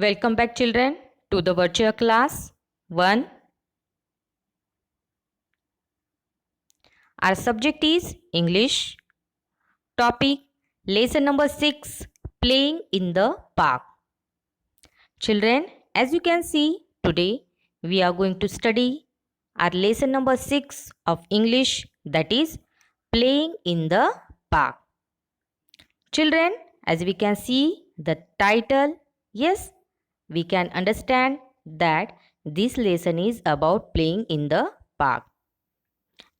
Welcome back, children, to the virtual class 1. Our subject is English. Topic lesson number 6, playing in the park. Children, as you can see, today we are going to study our lesson number 6 of English, that is playing in the park. Children, as we can see the title, yes, we can understand that this lesson is about playing in the park.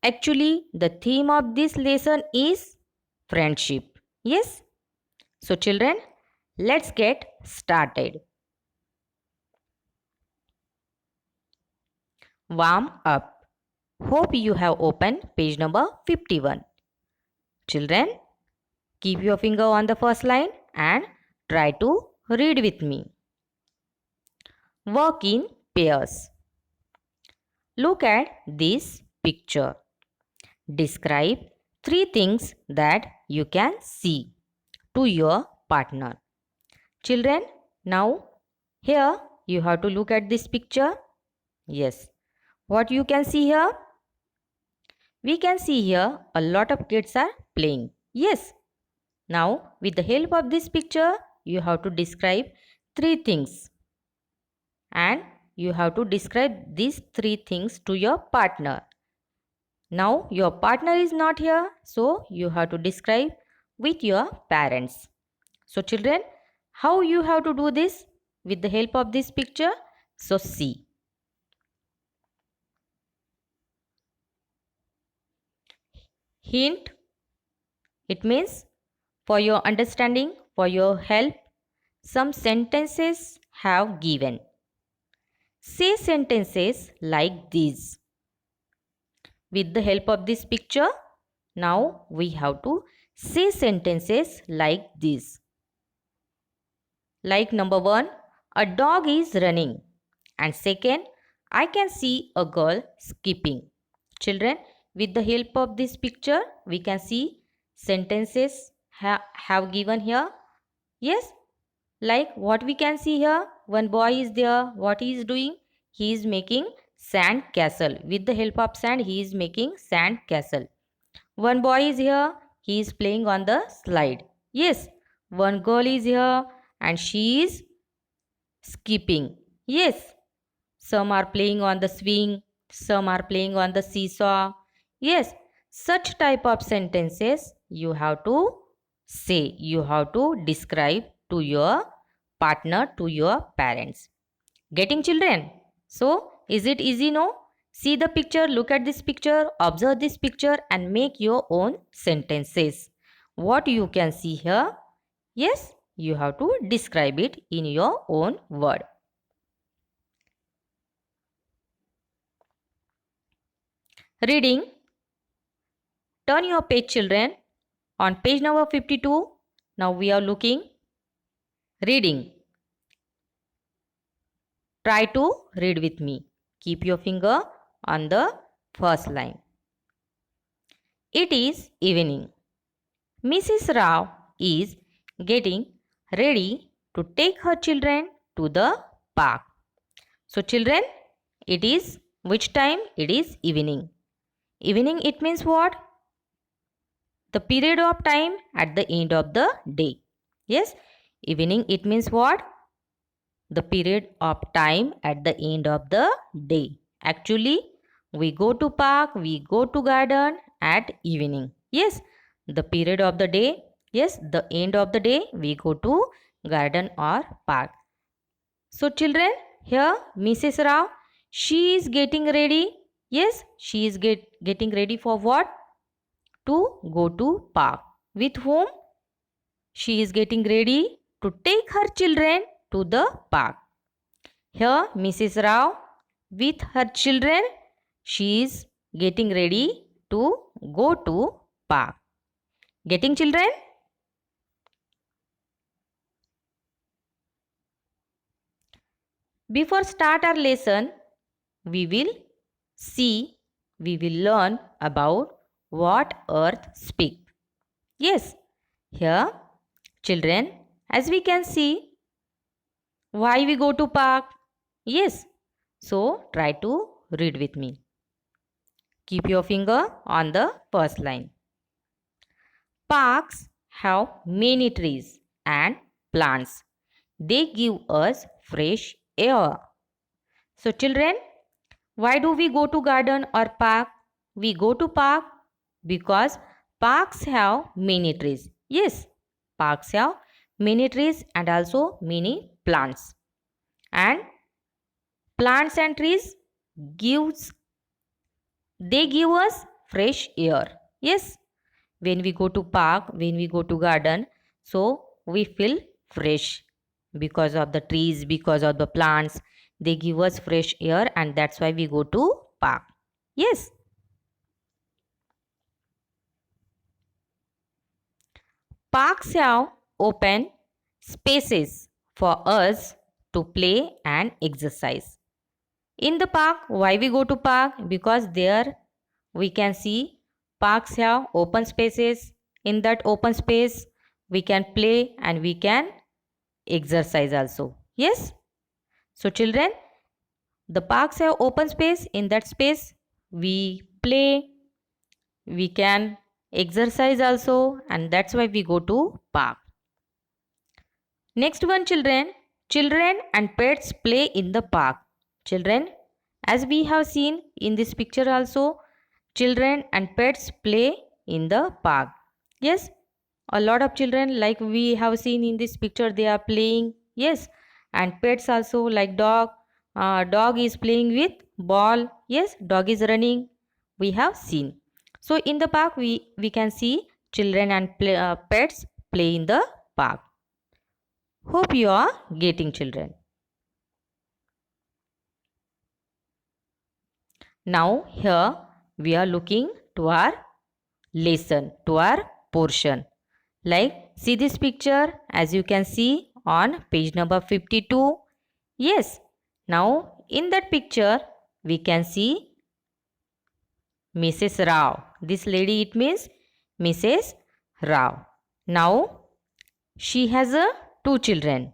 Actually, the theme of this lesson is friendship. Yes? So, children, let's get started. Warm up. Hope you have opened page number 51. Children, keep your finger on the first line and try to read with me. Work in pairs. Look at this picture. Describe 3 things that you can see to your partner. Children, now here you have to look at this picture. Yes. What you can see here? We can see here a lot of kids are playing. Yes. Now with the help of this picture, you have to describe 3 things. And you have to describe these 3 things to your partner. Now your partner is not here, so you have to describe with your parents. So children, how you have to do this with the help of this picture? So see. Hint, it means for your understanding, for your help, some sentences have given. Say sentences like these. With the help of this picture, now we have to say sentences like this. Like number 1, a dog is running. And second, I can see a girl skipping. Children, with the help of this picture, we can see sentences have given here. Yes, like what we can see here, one boy is there. What he is doing? He is making sand castle. With the help of sand, he is making sand castle. One boy is here. He is playing on the slide. Yes, one girl is here and she is skipping. Yes, some are playing on the swing, some are playing on the seesaw. Yes, such type of sentences you have to say, you have to describe to your partner, to your parents. Getting, children? So, is it easy? No? See the picture, look at this picture, observe this picture and make your own sentences. What you can see here? Yes, you have to describe it in your own word. Reading. Turn your page, children. On page number 52, now we are looking. Reading. Try to read with me. Keep your finger on the first line. It is evening. Mrs. Rao is getting ready to take her children to the park. So children, it is which time? It is evening. Evening, it means what? The period of time at the end of the day. Yes, evening, it means what? The period of time at the end of the day. Actually, we go to park, we go to garden at evening. Yes, the period of the day. Yes, the end of the day, we go to garden or park. So children, here Mrs. Rao, she is getting ready. Yes, she is getting ready for what? To go to park. With whom? She is getting ready to take her children to the park. Here Mrs. Rao with her children, she is getting ready to go to park. Getting, children? Before start our lesson, we will learn about what earth speak. Yes, here children, as we can see, Why we go to park? Yes. So try to read with me. Keep your finger on the first line. Parks have many trees and plants. They give us fresh air. So children, why do we go to garden or park? We go to park because parks have many trees. Yes, parks have many trees and also many plants. And plants and trees gives they give us fresh air. Yes, when we go to park, when we go to garden, so we feel fresh because of the trees, because of the plants. They give us fresh air and that's why we go to park. Yes. Parks have open spaces for us to play and exercise. In the park, why we go to park? Because there we can see parks have open spaces. In that open space, we can play and we can exercise also. Yes. So children, the parks have open space. In that space, we play, we can exercise also, and that's why we go to park. Next one, children and pets play in the park. Children, as we have seen in this picture also, children and pets play in the park. Yes, a lot of children like we have seen in this picture, they are playing. Yes, and pets also like dog. Dog is playing with ball. Yes, dog is running. We have seen. So in the park we can see children and pets play in the park. Hope you are getting, children. Now here we are looking to our lesson, to our portion. Like see this picture as you can see on page number 52. Yes. Now in that picture we can see Mrs. Rao. This lady, it means Mrs. Rao. Now she has two children.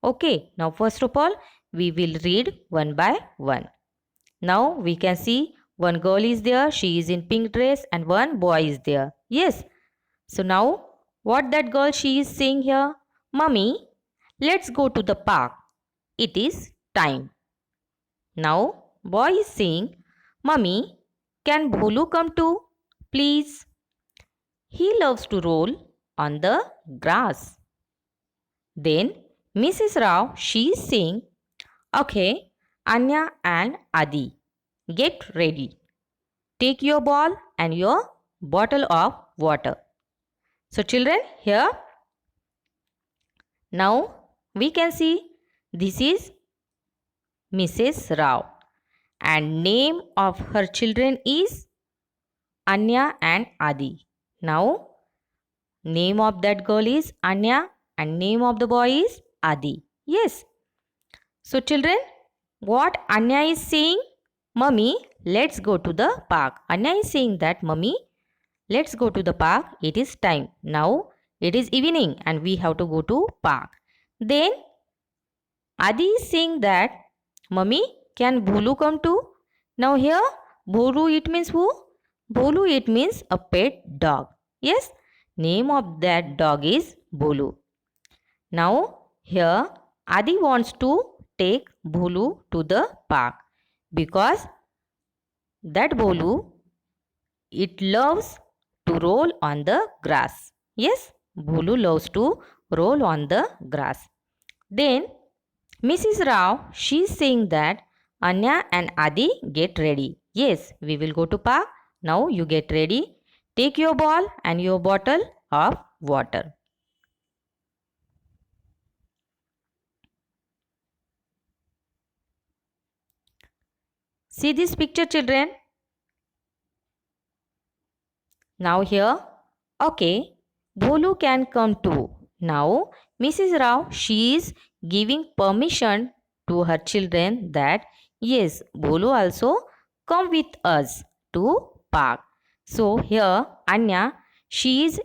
Okay. Now first of all we will read one by one. Now we can see one girl is there, she is in pink dress, and one boy is there. Yes. So now what that girl she is saying here? Mummy, let's go to the park. It is time. Now boy is saying, Mummy, can Bholu come too? Please. He loves to roll on the grass. Then Mrs. Rao she is saying, okay, Anya and Adi, get ready. Take your ball and your bottle of water. So children, here now we can see this is Mrs. Rao and name of her children is Anya and Adi. Now name of that girl is Anya and name of the boy is Adi. Yes. So children, what Anya is saying? Mummy, let's go to the park. Anya is saying that, Mummy, let's go to the park. It is time. Now it is evening and we have to go to park. Then Adi is saying that, Mummy, can Bholu come too? Now here, Bholu it means who? Bholu it means a pet dog. Yes, name of that dog is Bholu. Now here, Adi wants to take Bholu to the park because that Bholu, it loves to roll on the grass. Yes, Bholu loves to roll on the grass. Then Mrs. Rao, she is saying that Anya and Adi get ready. Yes, we will go to park. Now you get ready. Take your ball and your bottle of water. See this picture, children. Now here, okay, Bholu can come too. Now Mrs. Rao, she is giving permission to her children that yes, Bholu also come with us to park. So here Anya, she is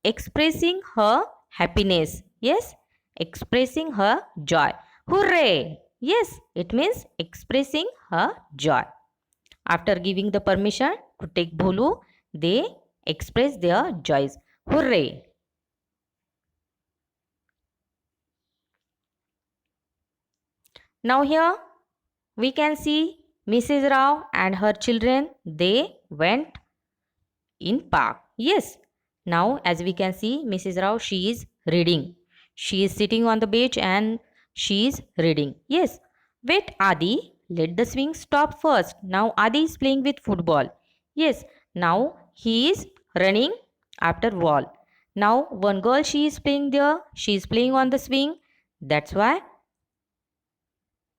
expressing her happiness. Yes, expressing her joy. Hooray! Yes, it means expressing her joy. After giving the permission to take Bholu, they express their joys. Hooray! Now here we can see Mrs. Rao and her children. They went in park. Yes. Now as we can see Mrs. Rao, she is reading. She is sitting on the bench and she is reading. Yes. Wait Adi, let the swing stop first. Now Adi is playing with football. Yes. Now he is running after wall. Now one girl, she is playing there. She is playing on the swing. That's why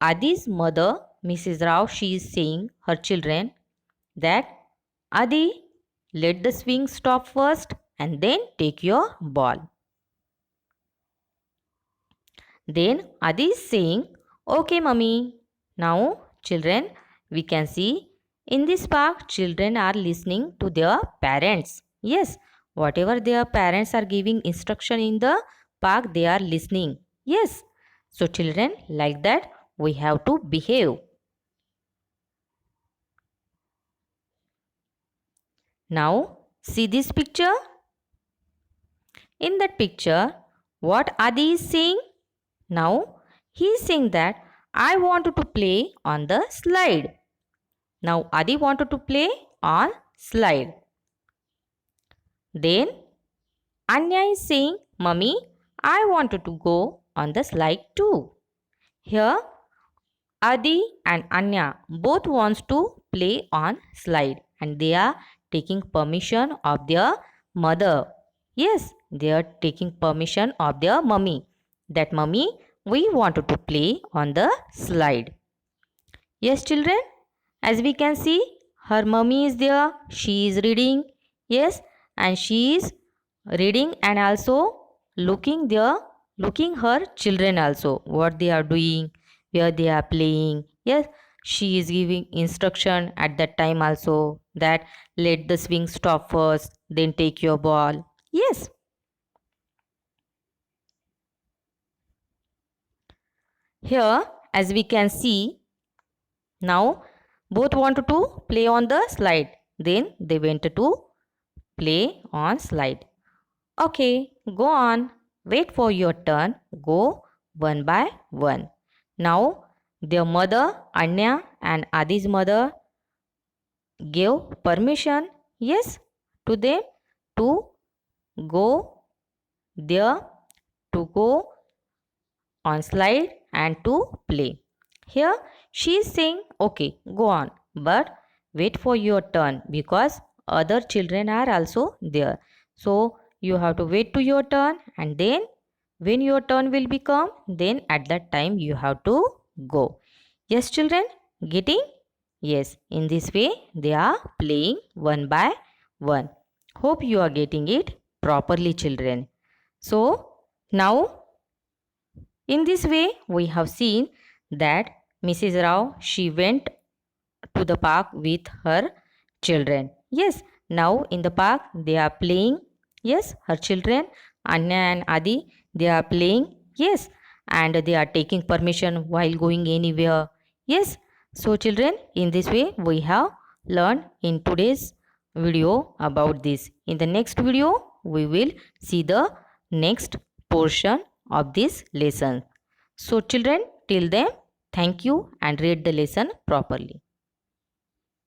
Adi's mother, Mrs. Rao, she is saying her children that Adi, let the swing stop first and then take your ball. Then Adi is saying, okay mummy. Now children, we can see in this park children are listening to their parents. Yes, whatever their parents are giving instruction in the park, they are listening. Yes, so children, like that we have to behave. Now see this picture. In that picture, what Adi is saying? Now he is saying that I wanted to play on the slide. Now Adi wanted to play on slide. Then Anya is saying, Mummy, I wanted to go on the slide too. Here Adi and Anya both wants to play on slide and they are taking permission of their mother. Yes, they are taking permission of their mummy. That mummy, we wanted to play on the slide. Yes, children, as we can see, her mummy is there. She is reading. Yes, and she is reading and also looking there, looking her children also, what they are doing, where they are playing. Yes, she is giving instruction at that time also that let the swing stop first, then take your ball. Yes. Here, as we can see, now both wanted to play on the slide. Then they went to play on slide. Okay, go on. Wait for your turn. Go one by one. Now, their mother, Anya, and Adi's mother gave permission, yes, to them to go there, to go on slide and to play. Here, she is saying, okay, go on, but wait for your turn because other children are also there. So, you have to wait to your turn and then when your turn will become, then at that time you have to go. Yes, children, getting? Yes, in this way they are playing one by one. Hope you are getting it properly, children. So, now in this way we have seen that Mrs. Rao, she went to the park with her children. Yes, now in the park they are playing. Yes, her children, Anya and Adi, they are playing. Yes, and they are taking permission while going anywhere. Yes, so children, in this way we have learned in today's video about this. In the next video, we will see the next portion of this lesson. So children, till then, thank you and read the lesson properly.